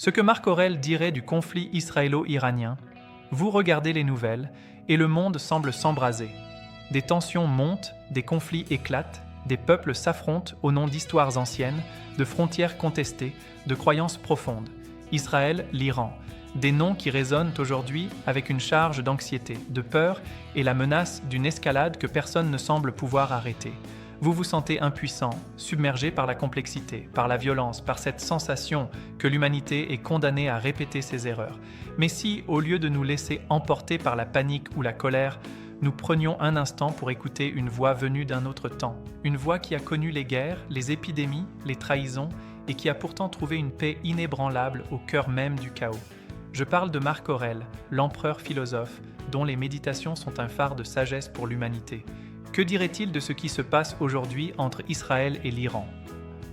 Ce que Marc Aurèle dirait du conflit israélo-iranien, vous regardez les nouvelles et le monde semble s'embraser. Des tensions montent, des conflits éclatent, des peuples s'affrontent au nom d'histoires anciennes, de frontières contestées, de croyances profondes. Israël, l'Iran, des noms qui résonnent aujourd'hui avec une charge d'anxiété, de peur et la menace d'une escalade que personne ne semble pouvoir arrêter. Vous vous sentez impuissant, submergé par la complexité, par la violence, par cette sensation que l'humanité est condamnée à répéter ses erreurs. Mais si, au lieu de nous laisser emporter par la panique ou la colère, nous prenions un instant pour écouter une voix venue d'un autre temps, une voix qui a connu les guerres, les épidémies, les trahisons et qui a pourtant trouvé une paix inébranlable au cœur même du chaos. Je parle de Marc Aurèle, l'empereur philosophe, dont les méditations sont un phare de sagesse pour l'humanité. Que dirait-il de ce qui se passe aujourd'hui entre Israël et l'Iran ?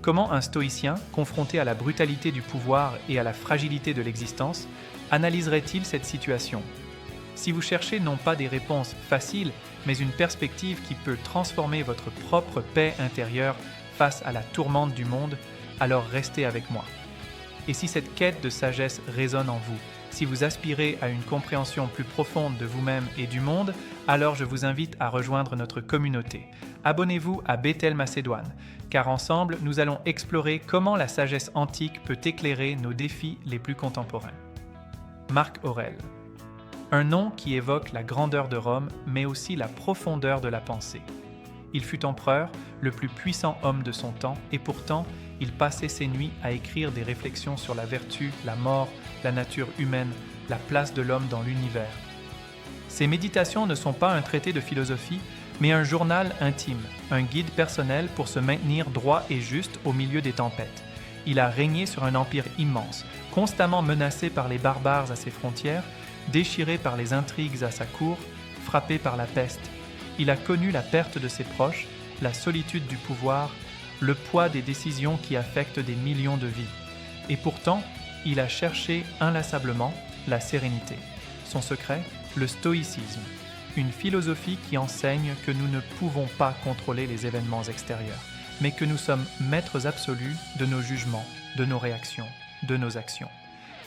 Comment un stoïcien, confronté à la brutalité du pouvoir et à la fragilité de l'existence, analyserait-il cette situation ? Si vous cherchez non pas des réponses faciles, mais une perspective qui peut transformer votre propre paix intérieure face à la tourmente du monde, alors restez avec moi. Et si cette quête de sagesse résonne en vous, si vous aspirez à une compréhension plus profonde de vous-même et du monde, alors je vous invite à rejoindre notre communauté. Abonnez-vous à Bethel Macédoine, car ensemble, nous allons explorer comment la sagesse antique peut éclairer nos défis les plus contemporains. Marc Aurèle. Un nom qui évoque la grandeur de Rome, mais aussi la profondeur de la pensée. Il fut empereur, le plus puissant homme de son temps, et pourtant, il passait ses nuits à écrire des réflexions sur la vertu, la mort, la nature humaine, la place de l'homme dans l'univers. Ces méditations ne sont pas un traité de philosophie, mais un journal intime, un guide personnel pour se maintenir droit et juste au milieu des tempêtes. Il a régné sur un empire immense, constamment menacé par les barbares à ses frontières, déchiré par les intrigues à sa cour, frappé par la peste. Il a connu la perte de ses proches, la solitude du pouvoir, le poids des décisions qui affectent des millions de vies. Et pourtant, il a cherché inlassablement la sérénité. Son secret, le stoïcisme, une philosophie qui enseigne que nous ne pouvons pas contrôler les événements extérieurs, mais que nous sommes maîtres absolus de nos jugements, de nos réactions, de nos actions.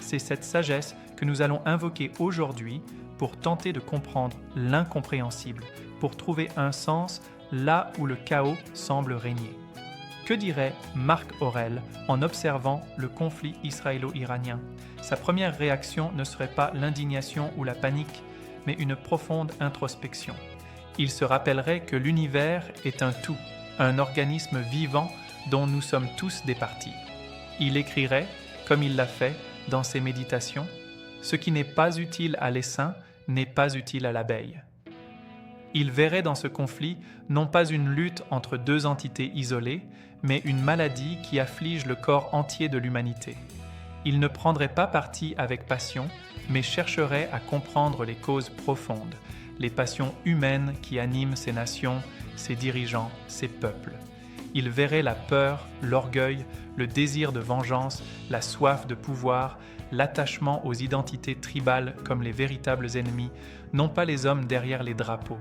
C'est cette sagesse que nous allons invoquer aujourd'hui pour tenter de comprendre l'incompréhensible, pour trouver un sens là où le chaos semble régner. Que dirait Marc Aurèle en observant le conflit israélo-iranien ? Sa première réaction ne serait pas l'indignation ou la panique, mais une profonde introspection. Il se rappellerait que l'univers est un tout, un organisme vivant dont nous sommes tous des parties. Il écrirait, comme il l'a fait dans ses méditations, « Ce qui n'est pas utile à l'essaim n'est pas utile à l'abeille ». Il verrait dans ce conflit non pas une lutte entre deux entités isolées, mais une maladie qui afflige le corps entier de l'humanité. Il ne prendrait pas parti avec passion, mais chercherait à comprendre les causes profondes, les passions humaines qui animent ces nations, ces dirigeants, ces peuples. Il verrait la peur, l'orgueil, le désir de vengeance, la soif de pouvoir, l'attachement aux identités tribales comme les véritables ennemis, non pas les hommes derrière les drapeaux.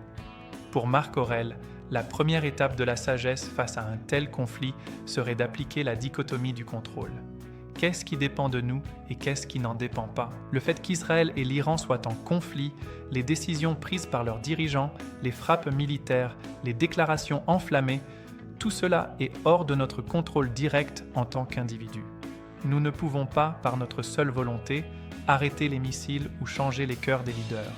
Pour Marc Aurèle, la première étape de la sagesse face à un tel conflit serait d'appliquer la dichotomie du contrôle. Qu'est-ce qui dépend de nous et qu'est-ce qui n'en dépend pas ? Le fait qu'Israël et l'Iran soient en conflit, les décisions prises par leurs dirigeants, les frappes militaires, les déclarations enflammées, tout cela est hors de notre contrôle direct en tant qu'individus. Nous ne pouvons pas, par notre seule volonté, arrêter les missiles ou changer les cœurs des leaders.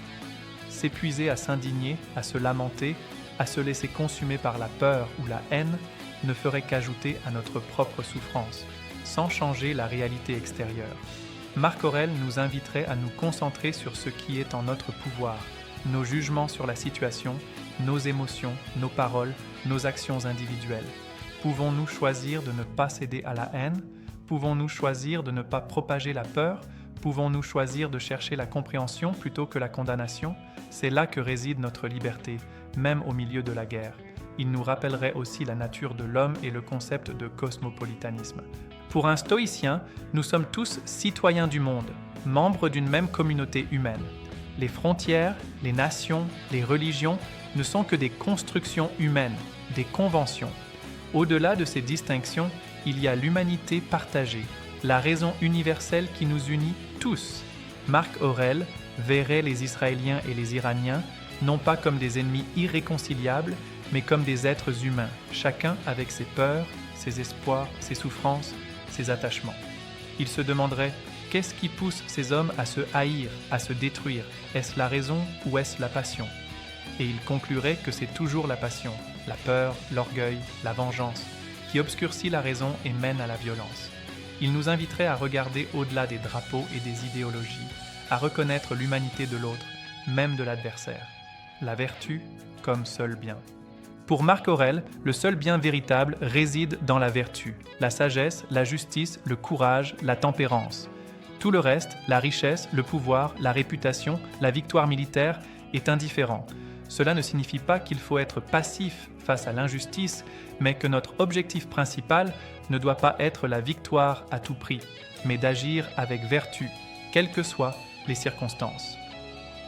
S'épuiser à s'indigner, à se lamenter, à se laisser consumer par la peur ou la haine ne ferait qu'ajouter à notre propre souffrance, sans changer la réalité extérieure. Marc Aurèle nous inviterait à nous concentrer sur ce qui est en notre pouvoir, nos jugements sur la situation, nos émotions, nos paroles, nos actions individuelles. Pouvons-nous choisir de ne pas céder à la haine ? Pouvons-nous choisir de ne pas propager la peur ? Pouvons-nous choisir de chercher la compréhension plutôt que la condamnation ? C'est là que réside notre liberté, même au milieu de la guerre. Il nous rappellerait aussi la nature de l'homme et le concept de cosmopolitanisme. Pour un stoïcien, nous sommes tous citoyens du monde, membres d'une même communauté humaine. Les frontières, les nations, les religions ne sont que des constructions humaines, des conventions. Au-delà de ces distinctions, il y a l'humanité partagée, la raison universelle qui nous unit tous. Marc Aurèle verrait les Israéliens et les Iraniens non pas comme des ennemis irréconciliables, mais comme des êtres humains, chacun avec ses peurs, ses espoirs, ses souffrances, ses attachements. Il se demanderait qu'est-ce qui pousse ces hommes à se haïr, à se détruire? Est-ce la raison ou est-ce la passion? Et il conclurait que c'est toujours la passion, la peur, l'orgueil, la vengeance, qui obscurcit la raison et mène à la violence. Il nous inviterait à regarder au-delà des drapeaux et des idéologies, à reconnaître l'humanité de l'autre, même de l'adversaire. La vertu comme seul bien. Pour Marc Aurèle, le seul bien véritable réside dans la vertu, la sagesse, la justice, le courage, la tempérance. Tout le reste, la richesse, le pouvoir, la réputation, la victoire militaire, est indifférent. Cela ne signifie pas qu'il faut être passif face à l'injustice, mais que notre objectif principal ne doit pas être la victoire à tout prix, mais d'agir avec vertu, quelles que soient les circonstances.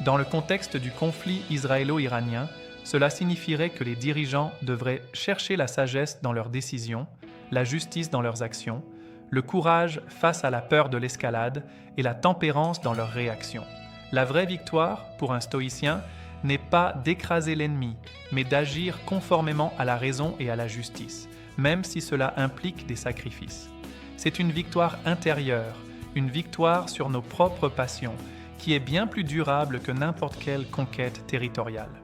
Dans le contexte du conflit israélo-iranien, cela signifierait que les dirigeants devraient chercher la sagesse dans leurs décisions, la justice dans leurs actions, le courage face à la peur de l'escalade et la tempérance dans leurs réactions. La vraie victoire, pour un stoïcien, n'est pas d'écraser l'ennemi, mais d'agir conformément à la raison et à la justice, même si cela implique des sacrifices. C'est une victoire intérieure, une victoire sur nos propres passions, qui est bien plus durable que n'importe quelle conquête territoriale.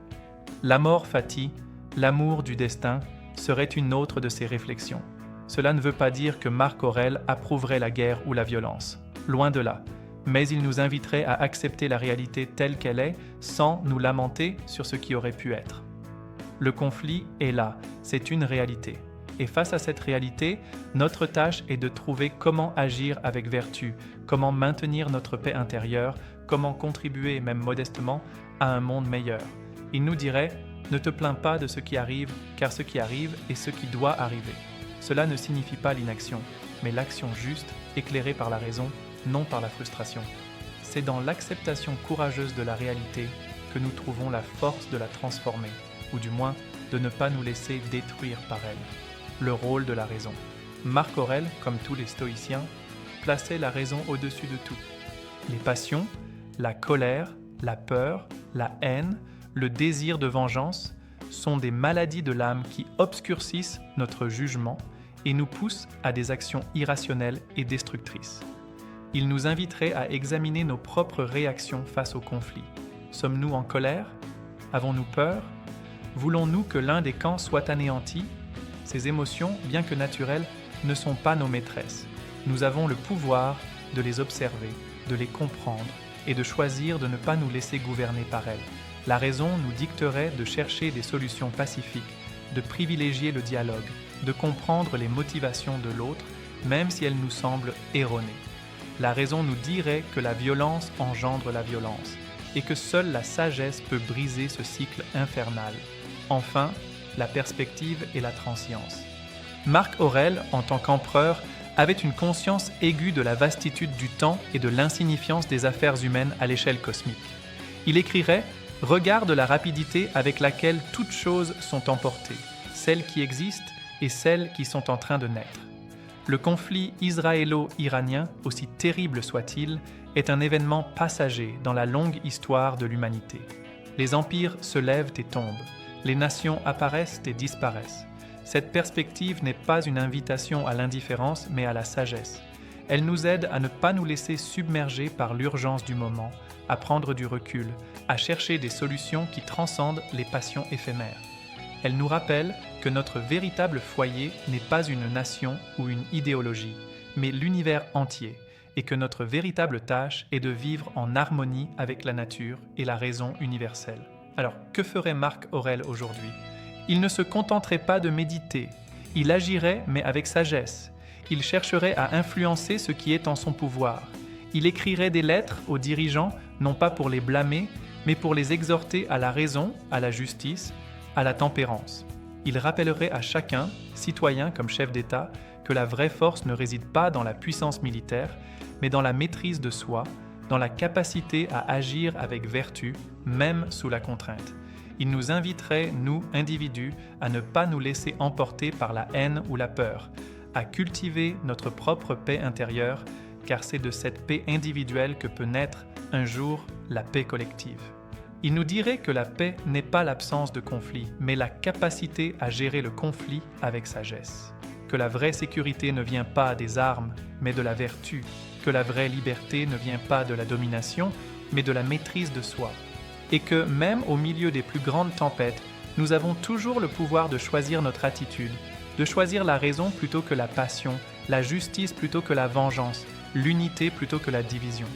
L'amor fati, l'amour du destin, serait une autre de ces réflexions. Cela ne veut pas dire que Marc Aurèle approuverait la guerre ou la violence. Loin de là. Mais il nous inviterait à accepter la réalité telle qu'elle est, sans nous lamenter sur ce qui aurait pu être. Le conflit est là, c'est une réalité. Et face à cette réalité, notre tâche est de trouver comment agir avec vertu, comment maintenir notre paix intérieure, comment contribuer, même modestement, à un monde meilleur. Il nous dirait « Ne te plains pas de ce qui arrive, car ce qui arrive est ce qui doit arriver ». Cela ne signifie pas l'inaction, mais l'action juste, éclairée par la raison, non par la frustration. C'est dans l'acceptation courageuse de la réalité que nous trouvons la force de la transformer, ou du moins de ne pas nous laisser détruire par elle. Le rôle de la raison. Marc Aurèle, comme tous les stoïciens, plaçait la raison au-dessus de tout. Les passions, la colère, la peur, la haine, le désir de vengeance sont des maladies de l'âme qui obscurcissent notre jugement et nous poussent à des actions irrationnelles et destructrices. Il nous inviterait à examiner nos propres réactions face au conflit. Sommes-nous en colère? Avons-nous peur? Voulons-nous que l'un des camps soit anéanti? Ces émotions, bien que naturelles, ne sont pas nos maîtresses. Nous avons le pouvoir de les observer, de les comprendre et de choisir de ne pas nous laisser gouverner par elles. La raison nous dicterait de chercher des solutions pacifiques, de privilégier le dialogue, de comprendre les motivations de l'autre, même si elles nous semblent erronées. La raison nous dirait que la violence engendre la violence et que seule la sagesse peut briser ce cycle infernal. Enfin, la perspective et la transience. Marc Aurèle, en tant qu'empereur, avait une conscience aiguë de la vastitude du temps et de l'insignifiance des affaires humaines à l'échelle cosmique. Il écrirait « Regarde la rapidité avec laquelle toutes choses sont emportées, celles qui existent et celles qui sont en train de naître. » Le conflit israélo-iranien, aussi terrible soit-il, est un événement passager dans la longue histoire de l'humanité. Les empires se lèvent et tombent, les nations apparaissent et disparaissent. Cette perspective n'est pas une invitation à l'indifférence, mais à la sagesse. Elle nous aide à ne pas nous laisser submerger par l'urgence du moment, à prendre du recul, à chercher des solutions qui transcendent les passions éphémères. Elle nous rappelle que notre véritable foyer n'est pas une nation ou une idéologie, mais l'univers entier, et que notre véritable tâche est de vivre en harmonie avec la nature et la raison universelle. Alors, que ferait Marc Aurèle aujourd'hui? Il ne se contenterait pas de méditer, il agirait mais avec sagesse. Il chercherait à influencer ce qui est en son pouvoir. Il écrirait des lettres aux dirigeants, non pas pour les blâmer, mais pour les exhorter à la raison, à la justice, à la tempérance. Il rappellerait à chacun, citoyen comme chef d'État, que la vraie force ne réside pas dans la puissance militaire, mais dans la maîtrise de soi, dans la capacité à agir avec vertu, même sous la contrainte. Il nous inviterait, nous, individus, à ne pas nous laisser emporter par la haine ou la peur, à cultiver notre propre paix intérieure, car c'est de cette paix individuelle que peut naître un jour la paix collective. Il nous dirait que la paix n'est pas l'absence de conflit, mais la capacité à gérer le conflit avec sagesse. Que la vraie sécurité ne vient pas des armes, mais de la vertu. Que la vraie liberté ne vient pas de la domination, mais de la maîtrise de soi. Et que même au milieu des plus grandes tempêtes, nous avons toujours le pouvoir de choisir notre attitude, de choisir la raison plutôt que la passion, la justice plutôt que la vengeance, l'unité plutôt que la division.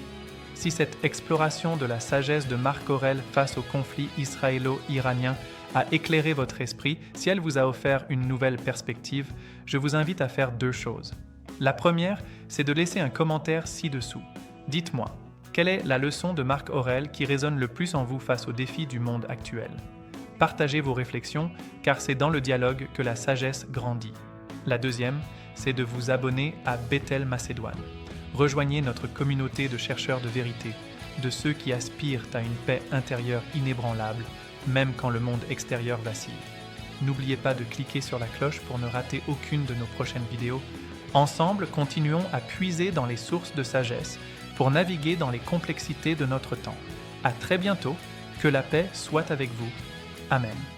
Si cette exploration de la sagesse de Marc Aurèle face au conflit israélo-iranien a éclairé votre esprit, si elle vous a offert une nouvelle perspective, je vous invite à faire 2 choses. La première, c'est de laisser un commentaire ci-dessous. Dites-moi, quelle est la leçon de Marc Aurèle qui résonne le plus en vous face aux défis du monde actuel? Partagez vos réflexions, car c'est dans le dialogue que la sagesse grandit. La deuxième, c'est de vous abonner à Bethel Macédoine. Rejoignez notre communauté de chercheurs de vérité, de ceux qui aspirent à une paix intérieure inébranlable, même quand le monde extérieur vacille. N'oubliez pas de cliquer sur la cloche pour ne rater aucune de nos prochaines vidéos. Ensemble, continuons à puiser dans les sources de sagesse pour naviguer dans les complexités de notre temps. À très bientôt, que la paix soit avec vous. Amen.